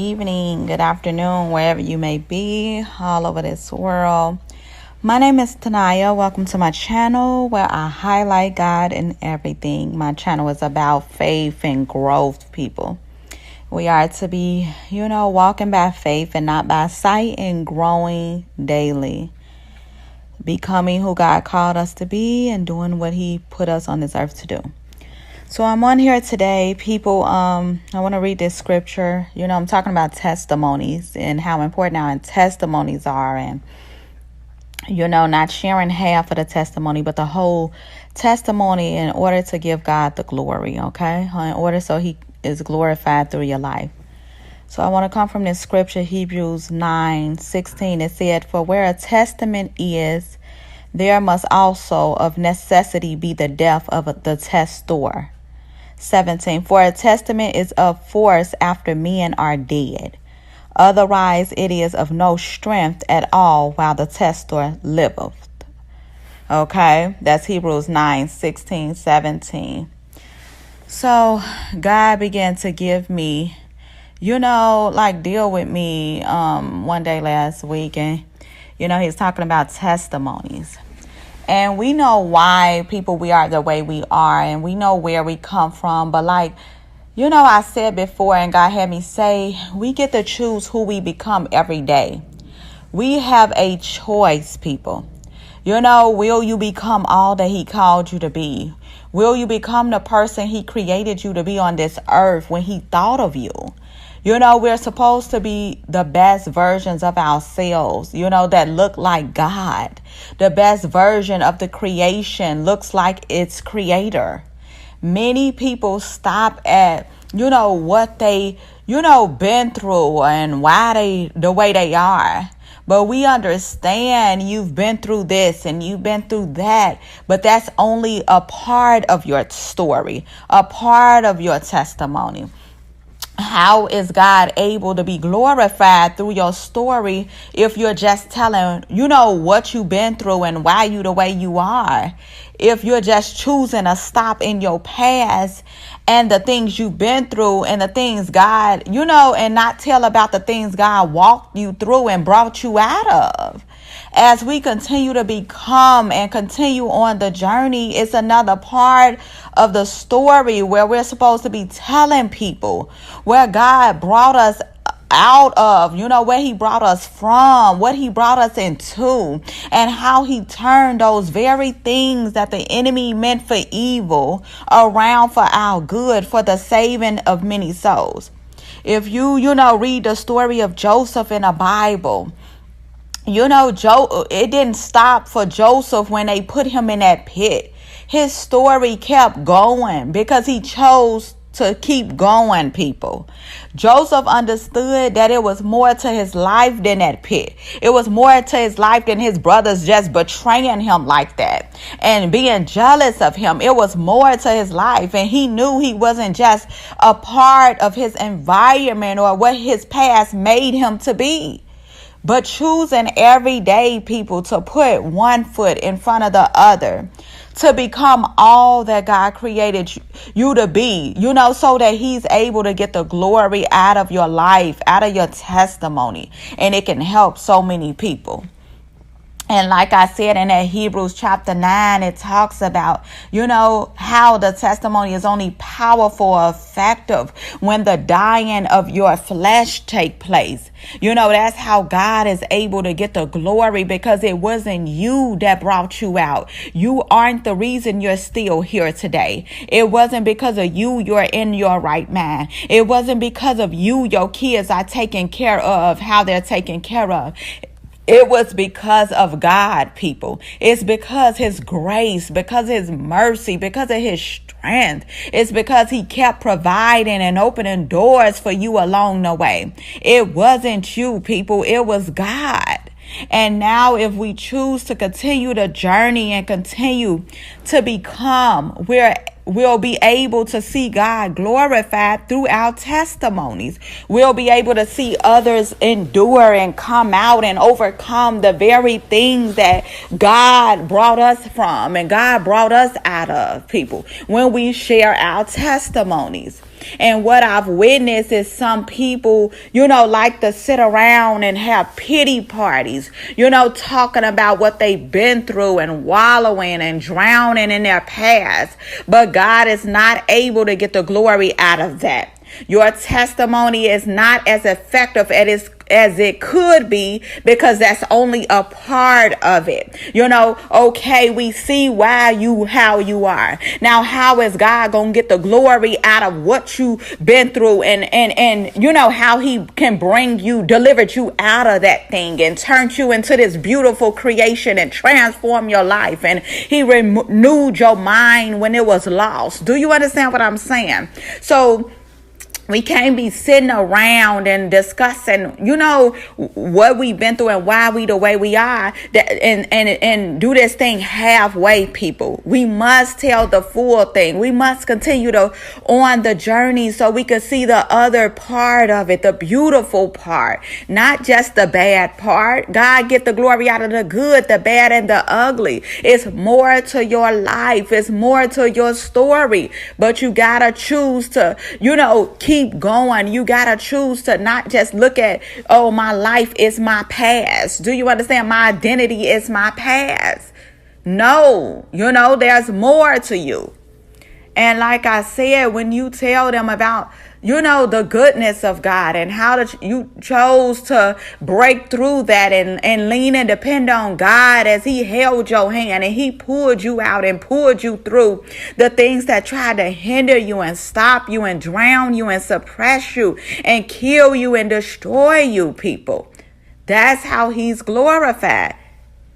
Evening, good afternoon, wherever you may be, all over this world. My name is Tanaya. Welcome to my channel where I highlight God in everything. My channel is about faith and growth, people. We are to be, walking by faith and not by sight and growing daily. Becoming who God called us to be and doing what He put us on this earth to do. So I'm on here today, people. I want to read this scripture. I'm talking about testimonies and how important our testimonies are, and not sharing half of the testimony, but the whole testimony in order to give God the glory, okay? In order so He is glorified through your life. So I want to come from this scripture, Hebrews 9:16. It said, "For where a testament is, there must also of necessity be the death of the testator." 17. "For a testament is of force after men are dead. Otherwise it is of no strength at all while the testator liveth." Okay, that's Hebrews 9:16, 17. So God began to give me, deal with me one day last week, and He's talking about testimonies. And we know why we are the way we are, and we know where we come from. But I said before, and God had me say, we get to choose who we become every day. We have a choice, people. Will you become all that He called you to be? Will you become the person He created you to be on this earth when He thought of you? We're supposed to be the best versions of ourselves, that look like God. The best version of the creation looks like its creator. Many people stop at, what they, been through and why they the way they are. But we understand you've been through this and you've been through that. But that's only a part of your story, a part of your testimony. How is God able to be glorified through your story if you're just telling, what you've been through and why you the way you are? If you're just choosing to stop in your past and the things you've been through and the things God, and not tell about the things God walked you through and brought you out of. As we continue to become and continue on the journey, it's another part of the story where we're supposed to be telling people where God brought us out of, where He brought us from, what He brought us into, and how He turned those very things that the enemy meant for evil around for our good, for the saving of many souls. If you, read the story of Joseph in the Bible, it didn't stop for Joseph when they put him in that pit. His story kept going because he chose to keep going, people. Joseph understood that it was more to his life than that pit. It was more to his life than his brothers just betraying him like that and being jealous of him. It was more to his life, and he knew he wasn't just a part of his environment or what his past made him to be. But choosing every day, people, to put one foot in front of the other, to become all that God created you to be, so that He's able to get the glory out of your life, out of your testimony, and it can help so many people. And like I said in that Hebrews chapter 9, it talks about, how the testimony is only powerful or effective when the dying of your flesh take place. That's how God is able to get the glory, because it wasn't you that brought you out. You aren't the reason you're still here today. It wasn't because of you you're in your right mind. It wasn't because of you your kids are taken care of how they're taken care of. It was because of God, people. It's because His grace, because His mercy, because of His strength. It's because He kept providing and opening doors for you along the way. It wasn't you, people. It was God. And now if we choose to continue the journey and continue to become, we'll be able to see God glorified through our testimonies. We'll be able to see others endure and come out and overcome the very things that God brought us from and God brought us out of, people, when we share our testimonies. And what I've witnessed is some people, like to sit around and have pity parties, talking about what they've been through and wallowing and drowning in their past. But God is not able to get the glory out of that. Your testimony is not as effective as it could be, because that's only a part of it. Okay, we see how you are. Now, how is God going to get the glory out of what you've been through, and how he can delivered you out of that thing and turned you into this beautiful creation and transform your life, and he renewed your mind when it was lost. Do you understand what I'm saying? So we can't be sitting around and discussing, what we've been through and why we the way we are, and do this thing halfway, people. We must tell the full thing. We must continue on the journey so we can see the other part of it, the beautiful part, not just the bad part. God get the glory out of the good, the bad, and the ugly. It's more to your life. It's more to your story. But you gotta choose to, keep going. You gotta choose to not just look at, oh, my life is my past. Do you understand? My identity is my past. No, there's more to you. And like I said, when you tell them about, the goodness of God and how you chose to break through that and lean and depend on God as he held your hand and he pulled you out and pulled you through the things that tried to hinder you and stop you and drown you and suppress you and kill you and destroy you, people. That's how he's glorified.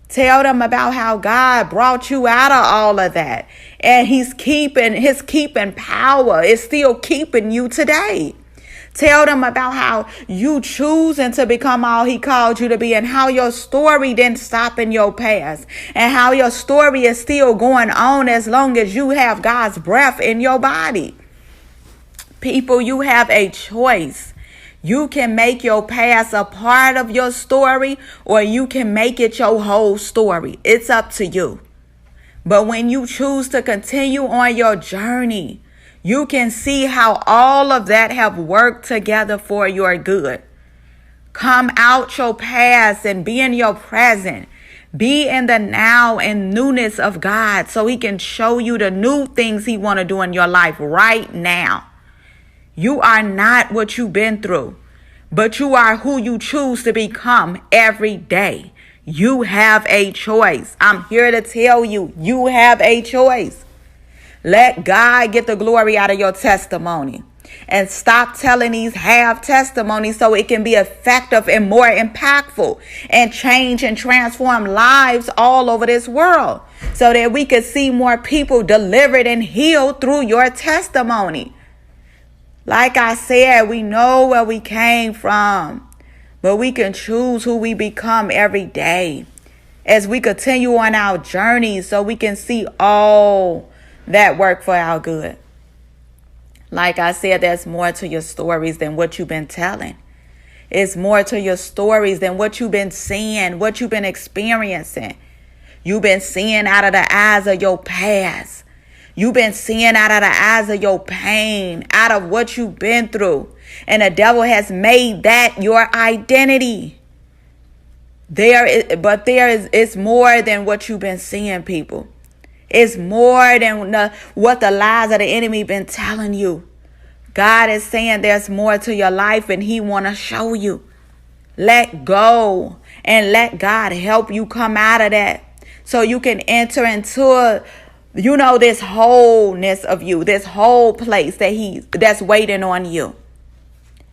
Tell them about how God brought you out of all of that. And his keeping power is still keeping you today. Tell them about how you choosing to become all he called you to be, and how your story didn't stop in your past, and how your story is still going on as long as you have God's breath in your body. People, you have a choice. You can make your past a part of your story, or you can make it your whole story. It's up to you. But when you choose to continue on your journey, you can see how all of that have worked together for your good. Come out your past and be in your present. Be in the now and newness of God so he can show you the new things he want to do in your life right now. You are not what you've been through, but you are who you choose to become every day. You have a choice. I'm here to tell you, you have a choice. Let God get the glory out of your testimony. And stop telling these half testimonies so it can be effective and more impactful and change and transform lives all over this world, so that we could see more people delivered and healed through your testimony. Like I said, we know where we came from, but we can choose who we become every day as we continue on our journey, so we can see all that work for our good. Like I said, there's more to your stories than what you've been telling. It's more to your stories than what you've been seeing, what you've been experiencing. You've been seeing out of the eyes of your past. You've been seeing out of the eyes of your pain, out of what you've been through. And the devil has made that your identity. It's more than what you've been seeing, people. It's more than what the lies of the enemy been telling you. God is saying there's more to your life, and he want to show you. Let go and let God help you come out of that, so you can enter into this wholeness of you, this whole place that's waiting on you.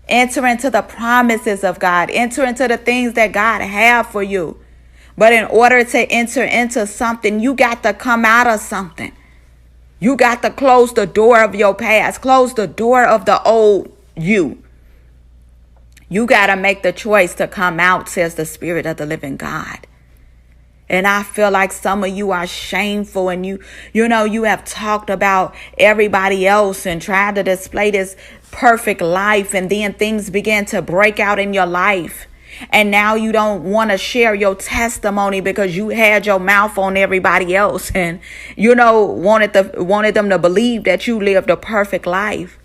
Enter into the promises of God. Enter into the things that God have for you. But in order to enter into something, you got to come out of something. You got to close the door of your past. Close the door of the old you. You got to make the choice to come out, says the Spirit of the living God. And I feel like some of you are shameful, and you have talked about everybody else and tried to display this perfect life, and then things began to break out in your life. And now you don't want to share your testimony because you had your mouth on everybody else, and wanted them to believe that you lived a perfect life.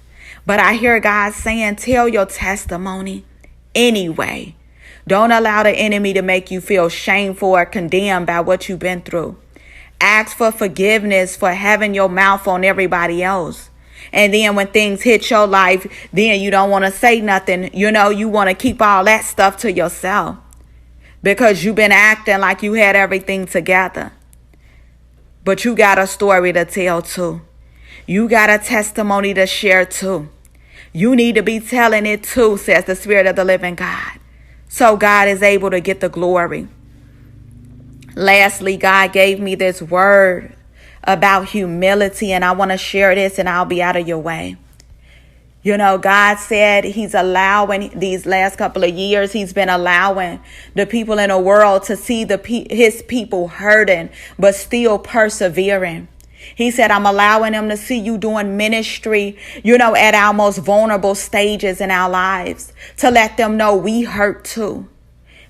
But I hear God saying, tell your testimony anyway. Don't allow the enemy to make you feel shameful or condemned by what you've been through. Ask for forgiveness for having your mouth on everybody else. And then when things hit your life, then you don't want to say nothing. You want to keep all that stuff to yourself because you've been acting like you had everything together. But you got a story to tell too. You got a testimony to share too. You need to be telling it too, says the Spirit of the living God. So God is able to get the glory. Lastly, God gave me this word about humility, and I want to share this, and I'll be out of your way. God said he's allowing these last couple of years, he's been allowing the people in the world to see his people hurting, but still persevering. He said, I'm allowing them to see you doing ministry, at our most vulnerable stages in our lives, to let them know we hurt too.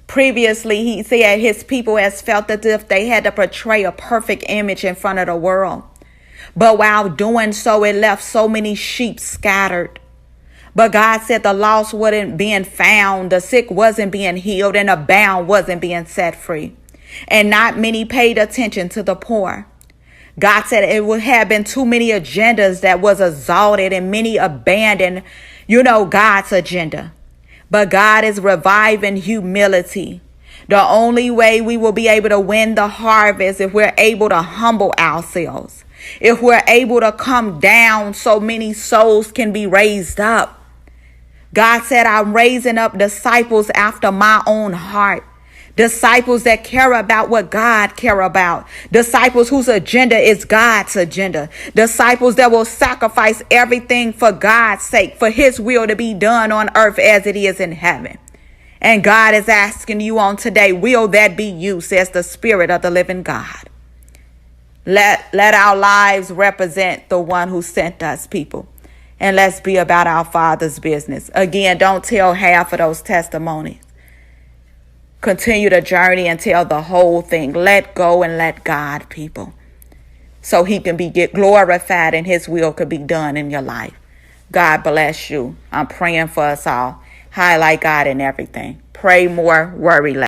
Previously, he said his people has felt as if they had to portray a perfect image in front of the world. But while doing so, it left so many sheep scattered. But God said the lost wasn't being found, the sick wasn't being healed, and the bound wasn't being set free. And not many paid attention to the poor. God said it would have been too many agendas that was exalted and many abandoned, God's agenda. But God is reviving humility. The only way we will be able to win the harvest if we're able to humble ourselves. If we're able to come down so many souls can be raised up. God said, I'm raising up disciples after my own heart. Disciples that care about what God care about. Disciples whose agenda is God's agenda. Disciples that will sacrifice everything for God's sake, for his will to be done on earth as it is in heaven. And God is asking you on today, will that be you, says the Spirit of the living God. Let our lives represent the one who sent us, people. And let's be about our Father's business. Again, don't tell half of those testimonies. Continue the journey and tell the whole thing. Let go and let God, people. So he can get glorified and his will could be done in your life. God bless you. I'm praying for us all. Highlight God in everything. Pray more, worry less.